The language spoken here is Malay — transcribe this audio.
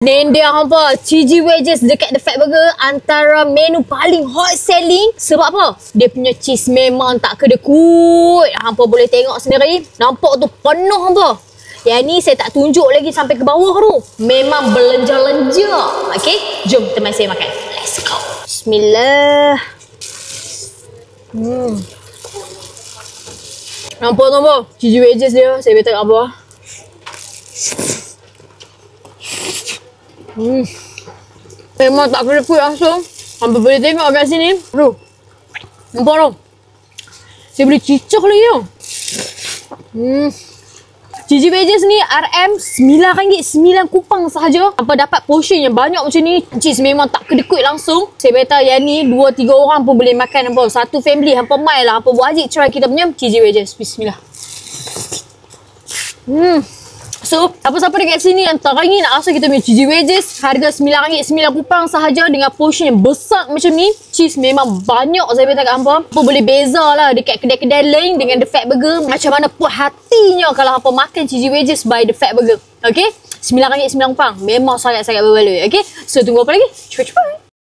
Then dia hampa cheesy wedges dekat The Fat Burger antara menu paling hot selling. Sebab apa? Dia punya cheese memang tak kedekut. Hampa boleh tengok sendiri. Nampak tu penuh hampa. Yang ni saya tak tunjuk lagi sampai ke bawah tu. Memang belenja-lenja. Okay, jom teman saya makan. Let's go. Bismillah. Nampak cheesy wedges dia. Saya beritahu apa. Memang tak kedekut langsung. Hampa boleh tengok kat sini. Aduh. Nampak tu? Saya boleh cicah lagi tu. Cheesy wedges ni RM RM9 9 kupang sahaja. Hampa dapat portion yang banyak macam ni. Cheese memang tak kedekut langsung. Saya beritahu yang ni 2-3 orang pun boleh makan hampa. Satu family hampa mai lah. Hampa wajib try kita punya cheesy wedges. Bismillah. So, siapa-siapa dekat sini yang teringin nak rasa kita punya cheesy wedges, harga RM9 9 kupang sahaja dengan portion yang besar macam ni. Cheese memang banyak saya beritahu kat hampa. Hampa boleh beza lah dekat kedai-kedai lain dengan The Fat Burger. Macam mana puas hatinya kalau hampa makan cheesy wedges by The Fat Burger. Okay? RM9 9 kupang. Memang sangat-sangat berbaloi. Okay? So, tunggu apa lagi? Cepat-cepat.